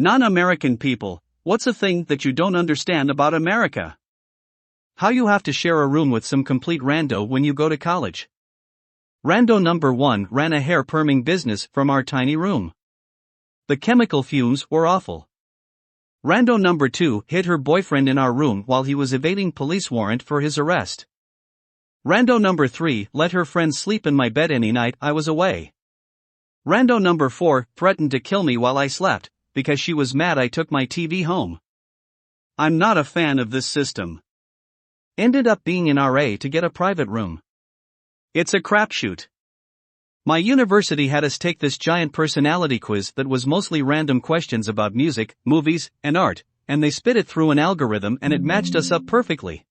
Non-American people, what's a thing that you don't understand about America? How you have to share a room with some complete rando when you go to college. Rando number 1 ran a hair perming business from our tiny room. The chemical fumes were awful. Rando number 2 hid her boyfriend in our room while he was evading police warrant for his arrest. Rando number 3 let her friends sleep in my bed any night I was away. Rando number 4 threatened to kill me while I slept, because she was mad I took my TV home. I'm not a fan of this system. Ended up being in RA to get a private room. It's a crapshoot. My university had us take this giant personality quiz that was mostly random questions about music, movies, and art, and they spit it through an algorithm and it matched us up perfectly.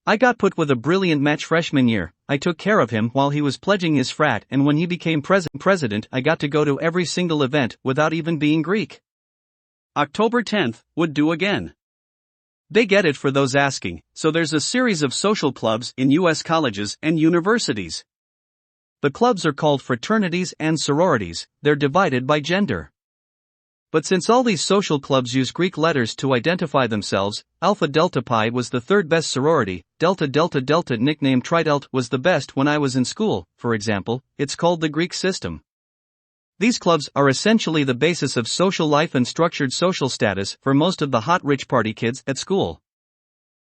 I got put with a brilliant match freshman year. I took care of him while he was pledging his frat, and when he became president I got to go to every single event without even being Greek. October 10th, would do again. They get it for those asking, so there's a series of social clubs in US colleges and universities. The clubs are called fraternities and sororities, they're divided by gender. But since all these social clubs use Greek letters to identify themselves, Alpha Delta Pi was the third best sorority, Delta Delta Delta nicknamed Tridelt was the best when I was in school, for example, it's called the Greek system. These clubs are essentially the basis of social life and structured social status for most of the hot rich party kids at school.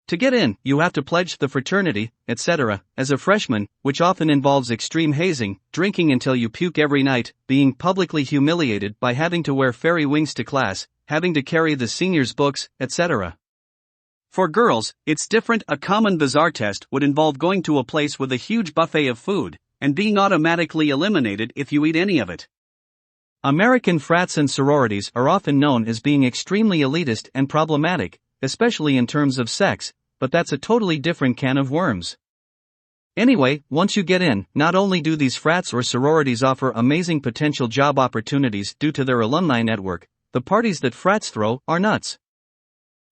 To get in, you have to pledge the fraternity, etc., as a freshman, which often involves extreme hazing, drinking until you puke every night, being publicly humiliated by having to wear fairy wings to class, having to carry the seniors' books, etc. For girls, it's different. A common bizarre test would involve going to a place with a huge buffet of food, and being automatically eliminated if you eat any of it. American frats and sororities are often known as being extremely elitist and problematic, especially in terms of sex, but that's a totally different can of worms. Anyway, once you get in, not only do these frats or sororities offer amazing potential job opportunities due to their alumni network, the parties that frats throw are nuts.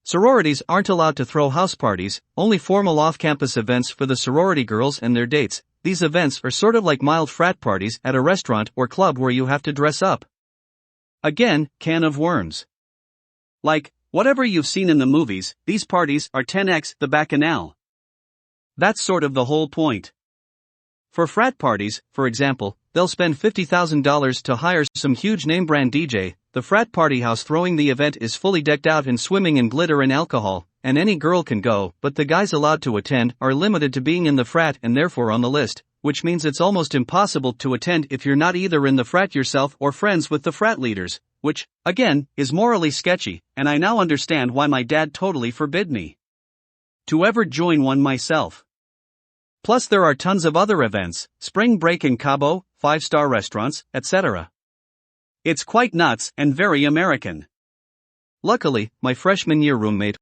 Sororities aren't allowed to throw house parties, only formal off-campus events for the sorority girls and their dates. These events are sort of like mild frat parties at a restaurant or club where you have to dress up. Again, can of worms. Like, whatever you've seen in the movies, these parties are 10x the bacchanal. That's sort of the whole point. For frat parties, for example, they'll spend $50,000 to hire some huge name-brand DJ. The frat party house throwing the event is fully decked out and swimming in glitter and alcohol, and any girl can go, but the guys allowed to attend are limited to being in the frat and therefore on the list, which means it's almost impossible to attend if you're not either in the frat yourself or friends with the frat leaders, which, again, is morally sketchy, and I now understand why my dad totally forbid me to ever join one myself. Plus there are tons of other events, spring break in Cabo, 5-star restaurants, etc. It's quite nuts and very American. Luckily, my freshman year roommate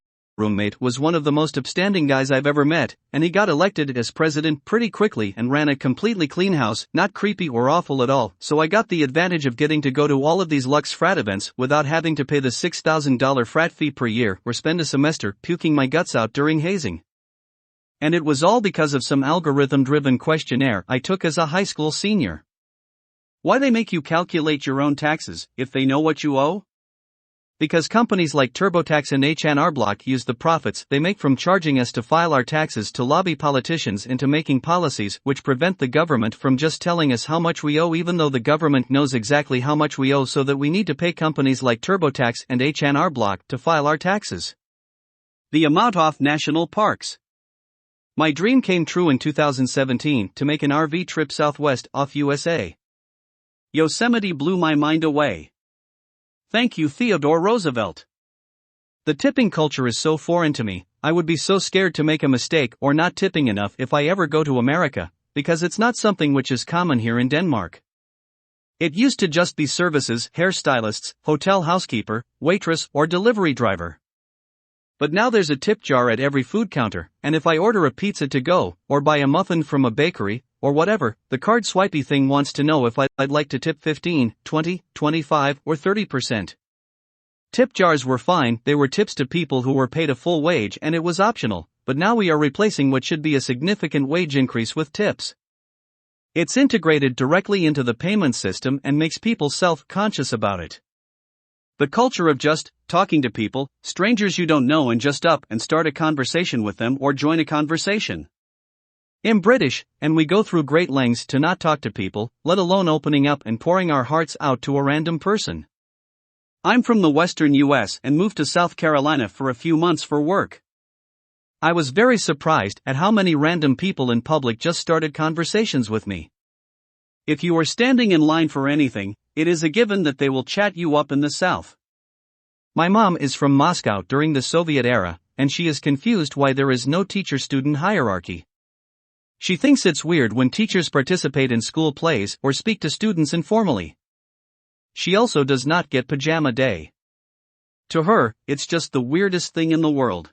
was one of the most upstanding guys I've ever met, and he got elected as president pretty quickly and ran a completely clean house, not creepy or awful at all, so I got the advantage of getting to go to all of these luxe frat events without having to pay the $6,000 frat fee per year or spend a semester puking my guts out during hazing. And it was all because of some algorithm-driven questionnaire I took as a high school senior. Why they make you calculate your own taxes if they know what you owe? Because companies like TurboTax and H&R Block use the profits they make from charging us to file our taxes to lobby politicians into making policies which prevent the government from just telling us how much we owe, even though the government knows exactly how much we owe, so that we need to pay companies like TurboTax and H&R Block to file our taxes. The amount off national parks. My dream came true in 2017 to make an RV trip southwest off USA. Yosemite blew my mind away. Thank you, Theodore Roosevelt. The tipping culture is so foreign to me. I would be so scared to make a mistake or not tipping enough if I ever go to America, because it's not something which is common here in Denmark. It used to just be services, hairstylists, hotel housekeeper, waitress, or delivery driver. But now there's a tip jar at every food counter, and if I order a pizza to go, or buy a muffin from a bakery, or whatever, the card swipey thing wants to know if I'd like to tip 15, 20, 25, or 30%. Tip jars were fine, they were tips to people who were paid a full wage and it was optional, but now we are replacing what should be a significant wage increase with tips. It's integrated directly into the payment system and makes people self-conscious about it. The culture of just talking to people, strangers you don't know, and just up and start a conversation with them or join a conversation. I'm British, and we go through great lengths to not talk to people, let alone opening up and pouring our hearts out to a random person. I'm from the western US and moved to South Carolina for a few months for work. I was very surprised at how many random people in public just started conversations with me. If you are standing in line for anything, it is a given that they will chat you up in the South. My mom is from Moscow during the Soviet era, and she is confused why there is no teacher-student hierarchy. She thinks it's weird when teachers participate in school plays or speak to students informally. She also does not get pajama day. To her, it's just the weirdest thing in the world.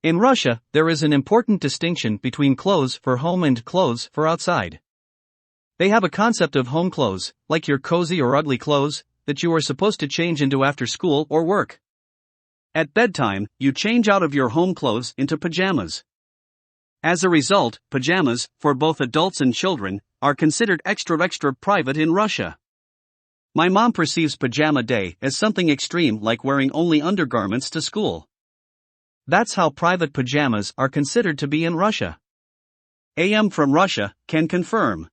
In Russia, there is an important distinction between clothes for home and clothes for outside. They have a concept of home clothes, like your cozy or ugly clothes, that you are supposed to change into after school or work. At bedtime, you change out of your home clothes into pajamas. As a result, pajamas, for both adults and children, are considered extra private in Russia. My mom perceives pajama day as something extreme, like wearing only undergarments to school. That's how private pajamas are considered to be in Russia. AM from Russia can confirm.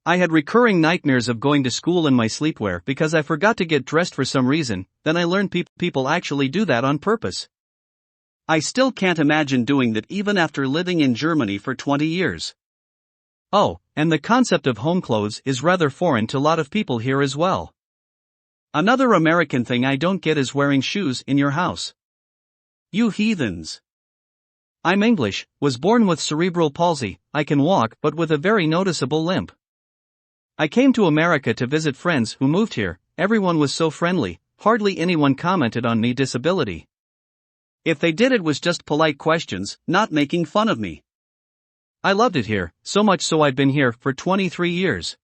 I had recurring nightmares of going to school in my sleepwear because I forgot to get dressed for some reason. Then I learned people actually do that on purpose. I still can't imagine doing that even after living in Germany for 20 years. Oh, and the concept of home clothes is rather foreign to a lot of people here as well. Another American thing I don't get is wearing shoes in your house. You heathens. I'm English, was born with cerebral palsy, I can walk but with a very noticeable limp. I came to America to visit friends who moved here. Everyone was so friendly, hardly anyone commented on my disability. If they did, it was just polite questions, not making fun of me. I loved it here, so much so I've been here for 23 years.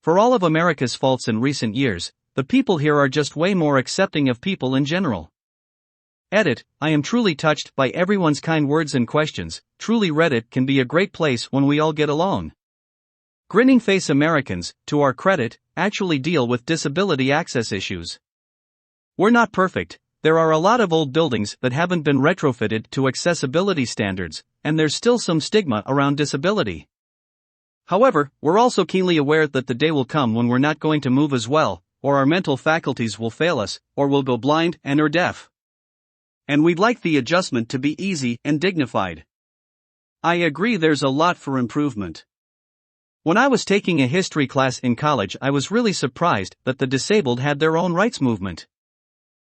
For all of America's faults in recent years, the people here are just way more accepting of people in general. Edit, I am truly touched by everyone's kind words and questions. Truly, Reddit can be a great place when we all get along. Grinning face Americans, to our credit, actually deal with disability access issues. We're not perfect. There are a lot of old buildings that haven't been retrofitted to accessibility standards, and there's still some stigma around disability. However, we're also keenly aware that the day will come when we're not going to move as well, or our mental faculties will fail us, or we'll go blind and/or deaf. And we'd like the adjustment to be easy and dignified. I agree, there's a lot for improvement. When I was taking a history class in college, I was really surprised that the disabled had their own rights movement.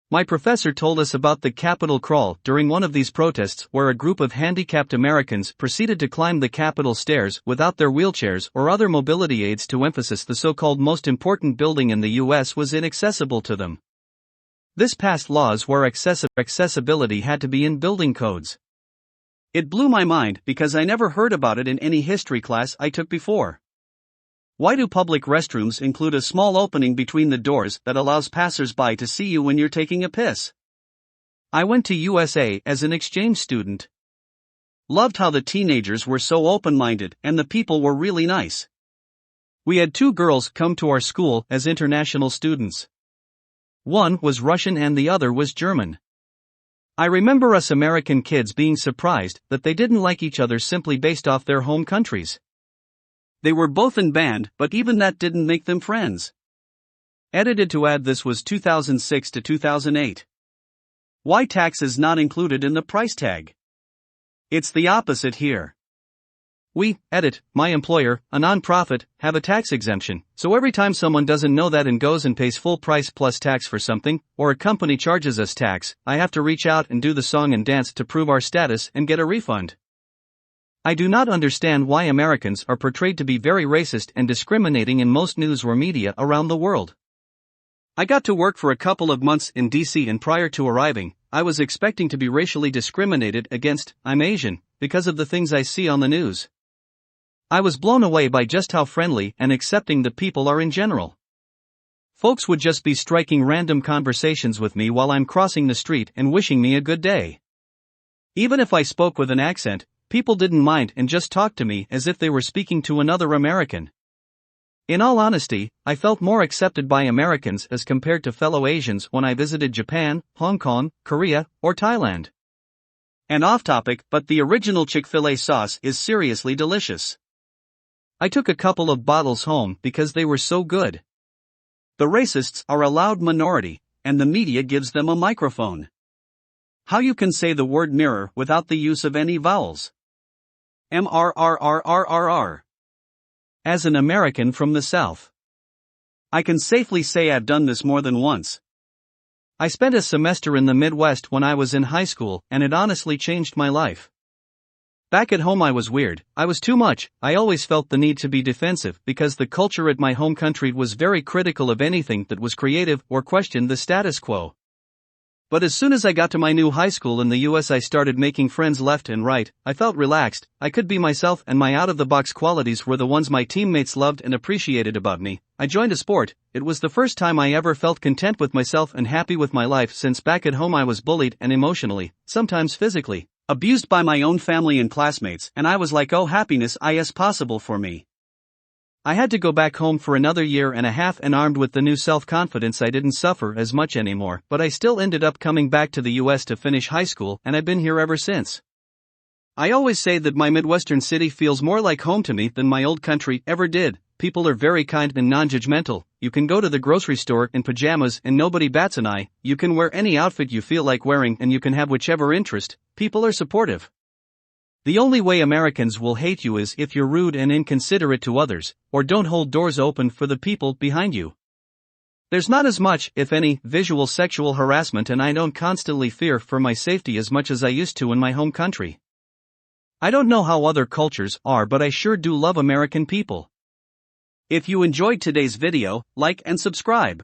My professor told us about the Capitol crawl during one of these protests, where a group of handicapped Americans proceeded to climb the Capitol stairs without their wheelchairs or other mobility aids to emphasize the so-called most important building in the U.S. was inaccessible to them. This passed laws where accessibility had to be in building codes. It blew my mind because I never heard about it in any history class I took before. Why do public restrooms include a small opening between the doors that allows passers-by to see you when you're taking a piss? I went to USA as an exchange student. Loved how the teenagers were so open-minded and the people were really nice. We had 2 girls come to our school as international students. One was Russian and the other was German. I remember us American kids being surprised that they didn't like each other simply based off their home countries. They were both in band, but even that didn't make them friends. Edited to add, this was 2006 to 2008. Why tax is not included in the price tag? It's the opposite here. We, edit, my employer, a non-profit, have a tax exemption, so every time someone doesn't know that and goes and pays full price plus tax for something, or a company charges us tax, I have to reach out and do the song and dance to prove our status and get a refund. I do not understand why Americans are portrayed to be very racist and discriminating in most news or media around the world. I got to work for a couple of months in DC, and prior to arriving, I was expecting to be racially discriminated against. I'm Asian, because of the things I see on the news. I was blown away by just how friendly and accepting the people are in general. Folks would just be striking random conversations with me while I'm crossing the street and wishing me a good day. Even if I spoke with an accent, people didn't mind and just talked to me as if they were speaking to another American. In all honesty, I felt more accepted by Americans as compared to fellow Asians when I visited Japan, Hong Kong, Korea, or Thailand. And off topic, but the original Chick-fil-A sauce is seriously delicious. I took a couple of bottles home because they were so good. The racists are a loud minority, and the media gives them a microphone. How you can say the word mirror without the use of any vowels? MRRRRRR. As an American from the South, I can safely say I've done this more than once. I spent a semester in the Midwest when I was in high school, and it honestly changed my life. Back at home I was weird, I was too much, I always felt the need to be defensive because the culture at my home country was very critical of anything that was creative or questioned the status quo. But as soon as I got to my new high school in the US I started making friends left and right, I felt relaxed, I could be myself and my out-of-the-box qualities were the ones my teammates loved and appreciated about me. I joined a sport, it was the first time I ever felt content with myself and happy with my life since back at home I was bullied and emotionally, sometimes physically, abused by my own family and classmates, and I was like, oh, happiness is possible for me. I had to go back home for another year and a half, and armed with the new self-confidence I didn't suffer as much anymore, but I still ended up coming back to the US to finish high school, and I've been here ever since. I always say that my Midwestern city feels more like home to me than my old country ever did. People are very kind and non-judgmental, you can go to the grocery store in pajamas and nobody bats an eye, you can wear any outfit you feel like wearing and you can have whichever interest, people are supportive. The only way Americans will hate you is if you're rude and inconsiderate to others, or don't hold doors open for the people behind you. There's not as much, if any, visual sexual harassment, and I don't constantly fear for my safety as much as I used to in my home country. I don't know how other cultures are, but I sure do love American people. If you enjoyed today's video, like and subscribe.